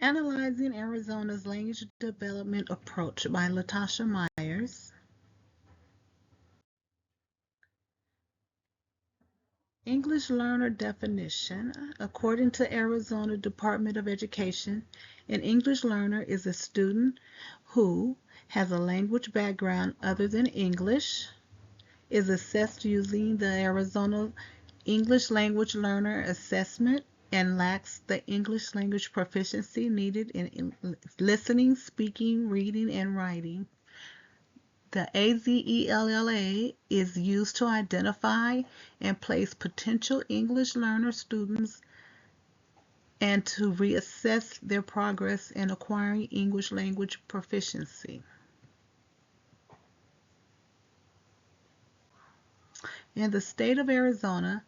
Analyzing Arizona's Language Development Approach by Latasha Myers. English learner definition. According to Arizona Department of Education, an English learner is a student who has a language background other than English, is assessed using the Arizona English Language Learner Assessment, and lacks the English language proficiency needed in listening, speaking, reading, and writing. The AZELLA is used to identify and place potential English learner students and to reassess their progress in acquiring English language proficiency. In the state of Arizona,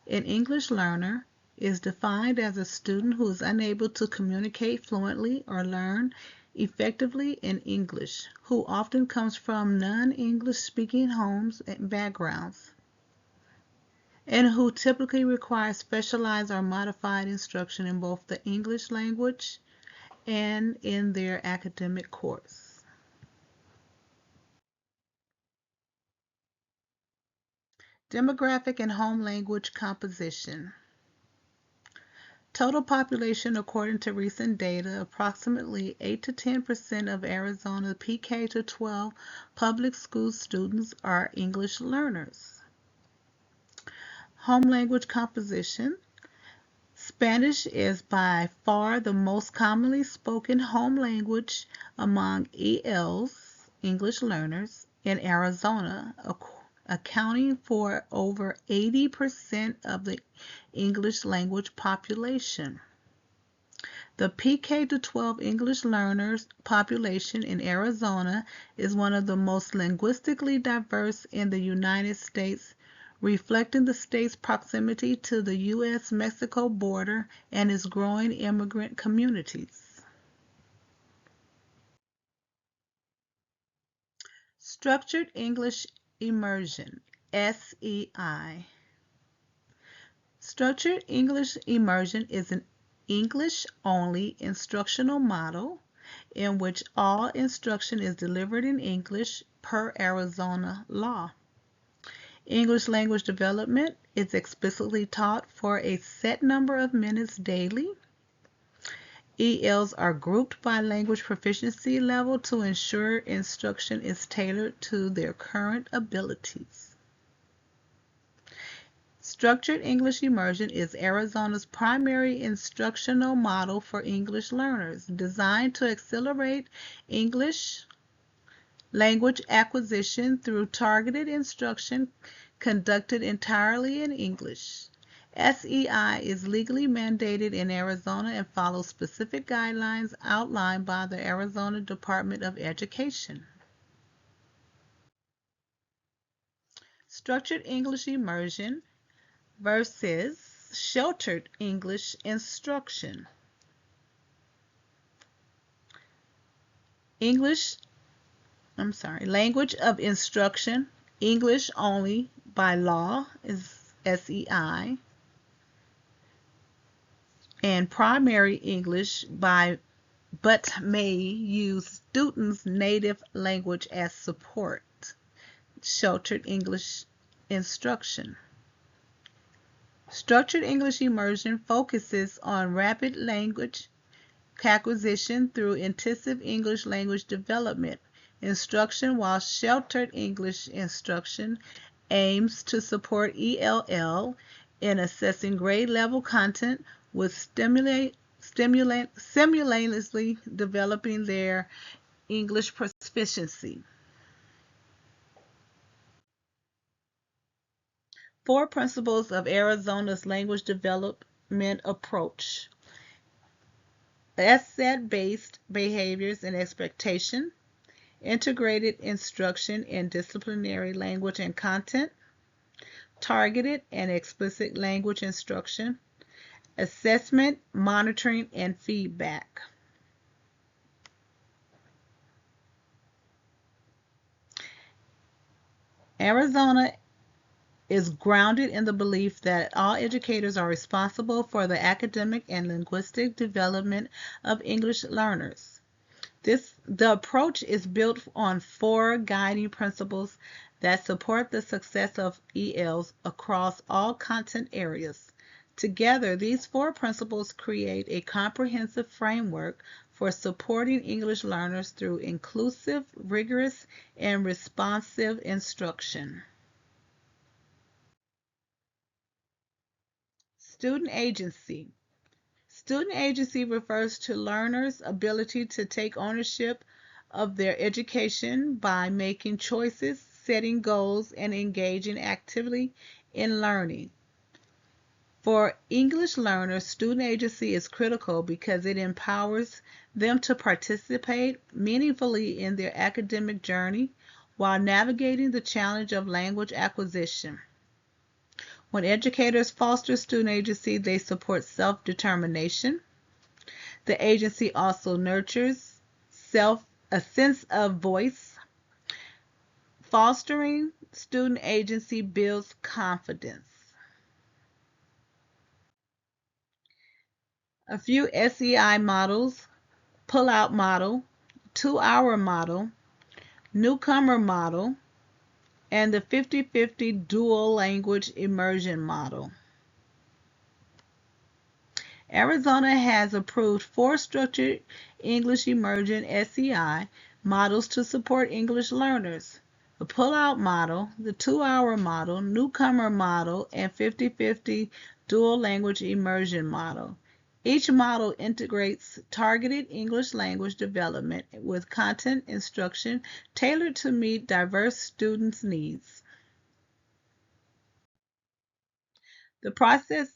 an English learner is defined as a student who is unable to communicate fluently or learn effectively in English, who often comes from non-English speaking homes and backgrounds, and who typically require specialized or modified instruction in both the English language and in their academic course. Demographic and home language composition. Total population, according to recent data, approximately 8 to 10% of Arizona's PK to 12 public school students are English learners. Home language composition. Spanish is by far the most commonly spoken home language among ELs, English learners, in Arizona, accounting for over 80% of the English language population. The PK to 12 English learners population in Arizona is one of the most linguistically diverse in the United States, reflecting the state's proximity to the U.S.-Mexico border and its growing immigrant communities. Structured English Immersion, SEI. Structured English Immersion is an English-only instructional model in which all instruction is delivered in English per Arizona law. English language development is explicitly taught for a set number of minutes daily. ELs are grouped by language proficiency level to ensure instruction is tailored to their current abilities. Structured English Immersion is Arizona's primary instructional model for English learners, designed to accelerate English language acquisition through targeted instruction conducted entirely in English. SEI is legally mandated in Arizona and follows specific guidelines outlined by the Arizona Department of Education. Structured English Immersion versus sheltered English instruction. Language of instruction, English only by law is SEI, and primary English but may use students' native language as support, sheltered English instruction. Structured English Immersion focuses on rapid language acquisition through intensive English language development instruction, while sheltered English instruction aims to support ELL in assessing grade level content with simultaneously developing their English proficiency. 4 principles of Arizona's language development approach. Asset-based behaviors and expectation, integrated instruction in disciplinary language and content, targeted and explicit language instruction, assessment, monitoring, and feedback. Arizona is grounded in the belief that all educators are responsible for the academic and linguistic development of English learners. The approach is built on 4 guiding principles that support the success of ELs across all content areas. Together, these 4 principles create a comprehensive framework for supporting English learners through inclusive, rigorous, and responsive instruction. Student agency. Student agency refers to learners' ability to take ownership of their education by making choices, setting goals, and engaging actively in learning. For English learners, student agency is critical because it empowers them to participate meaningfully in their academic journey while navigating the challenge of language acquisition. When educators foster student agency, they support self-determination. The agency also nurtures a sense of voice. Fostering student agency builds confidence. A few SEI models: pull-out model, 2-hour model, newcomer model, and the 50-50 dual language immersion model. Arizona has approved 4 structured English immersion SEI models to support English learners: the pull-out model, the 2-hour model, newcomer model, and 50-50 dual language immersion model. Each model integrates targeted English language development with content instruction tailored to meet diverse students' needs. The process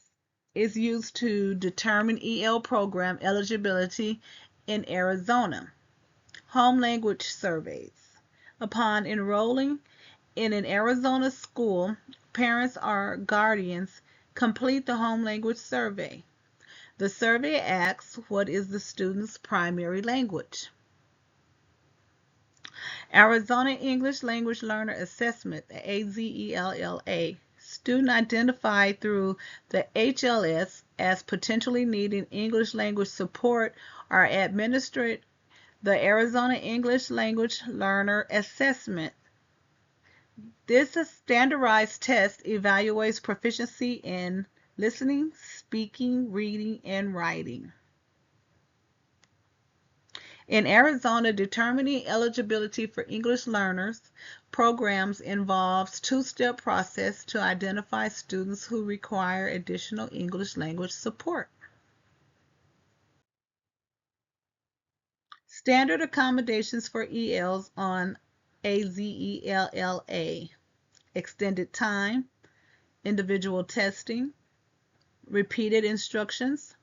is used to determine EL program eligibility in Arizona. Home language surveys. Upon enrolling in an Arizona school, parents or guardians complete the home language survey. The survey asks, what is the student's primary language? Arizona English Language Learner Assessment, the AZELLA. Student identified through the HLS as potentially needing English language support are administered the Arizona English Language Learner Assessment. This standardized test evaluates proficiency in listening, speaking, reading, and writing. In Arizona, determining eligibility for English learners programs involves a 2-step process to identify students who require additional English language support. Standard accommodations for ELs on AZELLA: extended time, individual testing, repeated instructions,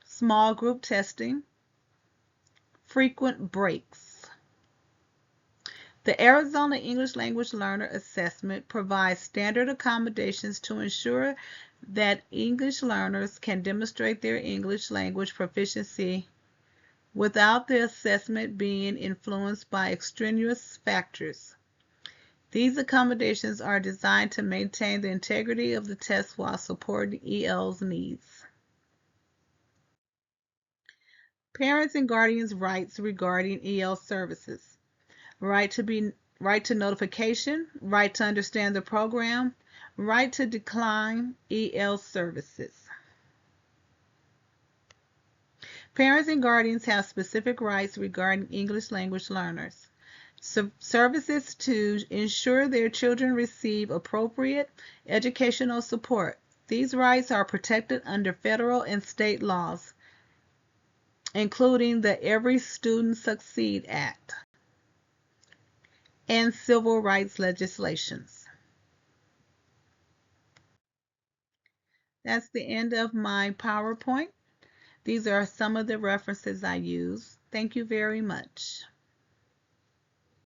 small group testing, frequent breaks. The Arizona English Language Learner Assessment provides standard accommodations to ensure that English learners can demonstrate their English language proficiency without the assessment being influenced by extraneous factors. These accommodations are designed to maintain the integrity of the test while supporting EL's needs. Parents and guardians' rights regarding EL services: right to notification, right to understand the program, right to decline EL services. Parents and guardians have specific rights regarding English language learners. Services to ensure their children receive appropriate educational support. These rights are protected under federal and state laws, including the Every Student Succeed Act and civil rights legislations. That's the end of my PowerPoint. These are some of the references I use. Thank you very much.